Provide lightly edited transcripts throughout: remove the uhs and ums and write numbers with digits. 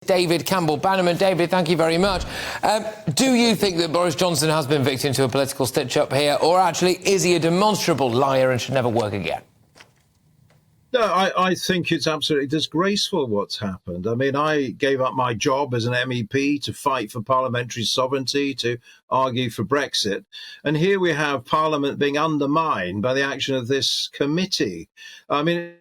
David Campbell Bannerman. David, thank you very much. Do you think that Boris Johnson has been victim to a political stitch-up here, or actually is he a demonstrable liar and should never work again? No, I think it's absolutely disgraceful what's happened. I mean, I gave up my job as an MEP to fight for parliamentary sovereignty, to argue for Brexit. And here we have Parliament being undermined by the action of this committee. I mean,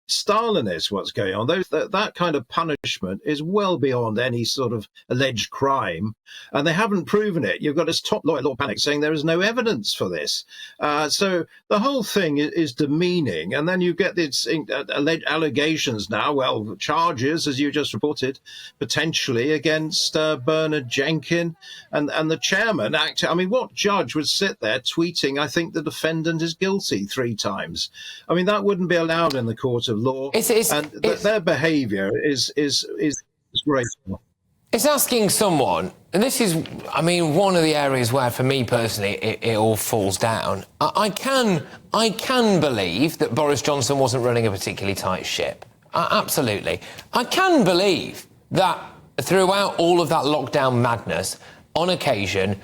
Stalinist what's going on. That kind of punishment is well beyond any sort of alleged crime, and they haven't proven it. You've got this top lawyer, Lord Panic, saying there is no evidence for this. So the whole thing is demeaning, and then you get these allegations now, well, charges, as you just reported, potentially against Bernard Jenkins and the chairman. I mean, what judge would sit there tweeting, I think the defendant is guilty 3 times? I mean, that wouldn't be allowed in the court of law, their behaviour is disgraceful. It's asking someone, and this is, I mean, one of the areas where, for me personally, it all falls down. I can believe that Boris Johnson wasn't running a particularly tight ship. Absolutely. I can believe that throughout all of that lockdown madness, on occasion,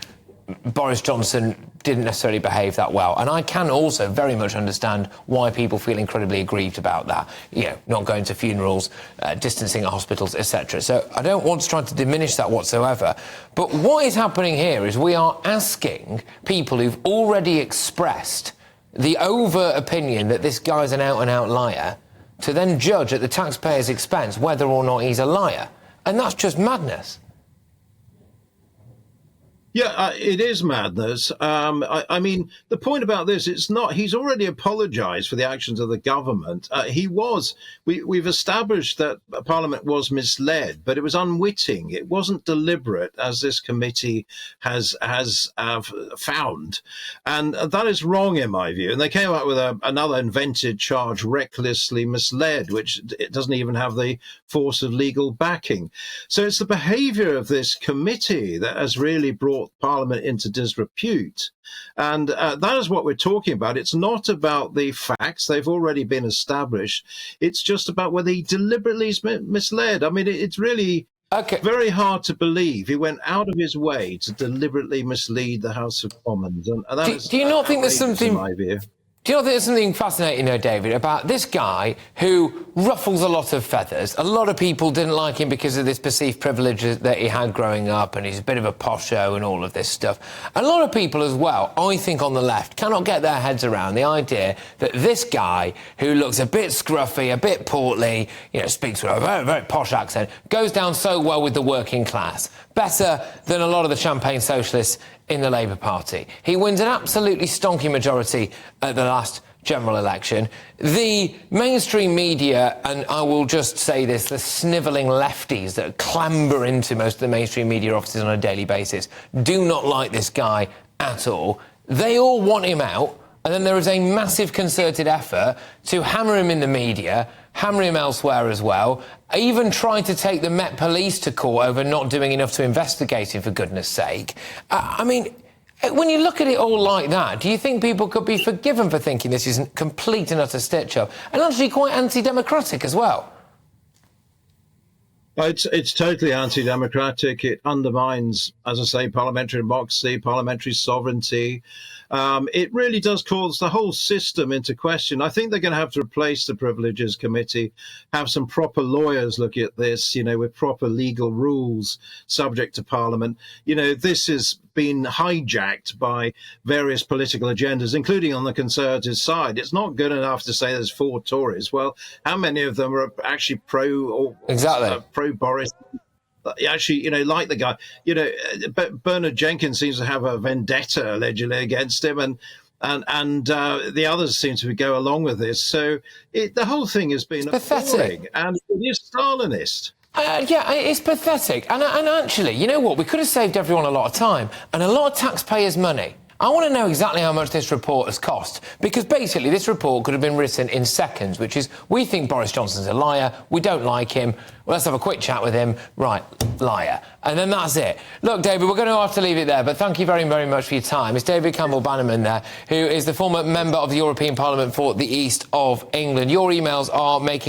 Boris Johnson didn't necessarily behave that well. And I can also very much understand why people feel incredibly aggrieved about that. You know, not going to funerals, distancing at hospitals, etc. So I don't want to try to diminish that whatsoever. But what is happening here is we are asking people who've already expressed the overt opinion that this guy's an out-and-out liar to then judge at the taxpayer's expense whether or not he's a liar. And that's just madness. Yeah, it is madness. I mean, the point about this, it's not, he's already apologised for the actions of the government. We've established that Parliament was misled, but it was unwitting. It wasn't deliberate, as this committee has found. And that is wrong, in my view. And they came up with another invented charge, recklessly misled, which it doesn't even have the force of legal backing. So it's the behaviour of this committee that has really brought Parliament into disrepute. And that is what we're talking about. It's not about the facts. They've already been established. It's just about whether he deliberately is misled. I mean, it's really very hard to believe he went out of his way to deliberately mislead the House of Commons. And that do you not think there's something, in my view? Do you know, there's something fascinating there, David, about this guy who ruffles a lot of feathers. A lot of people didn't like him because of this perceived privilege that he had growing up, and he's a bit of a posho and all of this stuff. A lot of people as well, I think on the left, cannot get their heads around the idea that this guy, who looks a bit scruffy, a bit portly, you know, speaks with a very, very posh accent, goes down so well with the working class, better than a lot of the champagne socialists in the Labour Party. He wins an absolutely stonky majority at the last general election. The mainstream media, and I will just say this, the snivelling lefties that clamber into most of the mainstream media offices on a daily basis, do not like this guy at all. They all want him out, and then there is a massive concerted effort to hammer him in the media, hammer him elsewhere as well, even trying to take the Met Police to court over not doing enough to investigate him, for goodness sake. I mean, when you look at it all like that, do you think people could be forgiven for thinking this is a complete and utter stitch-up, and actually quite anti-democratic as well? It's totally anti-democratic. It undermines, as I say, parliamentary democracy, parliamentary sovereignty. It really does cause the whole system into question. I think they're going to have to replace the Priviliges Committee, have some proper lawyers look at this, you know, with proper legal rules subject to Parliament. You know, this has been hijacked by various political agendas, including on the Conservative side. It's not good enough to say there's 4 Tories. Well, how many of them are actually pro-Boris? Actually, you know, like the guy, you know, but Bernard Jenkins seems to have a vendetta allegedly against him, and the others seem to go along with this. So the whole thing has been pathetic, and it is Stalinist. Yeah, it's pathetic. And actually, you know what? We could have saved everyone a lot of time and a lot of taxpayers' money. I want to know exactly how much this report has cost, because basically this report could have been written in seconds, which is, we think Boris Johnson's a liar, we don't like him, well, let's have a quick chat with him, right, liar. And then that's it. Look, David, we're going to have to leave it there, but thank you very, very much for your time. It's David Campbell Bannerman there, who is the former member of the European Parliament for the East of England. Your emails are making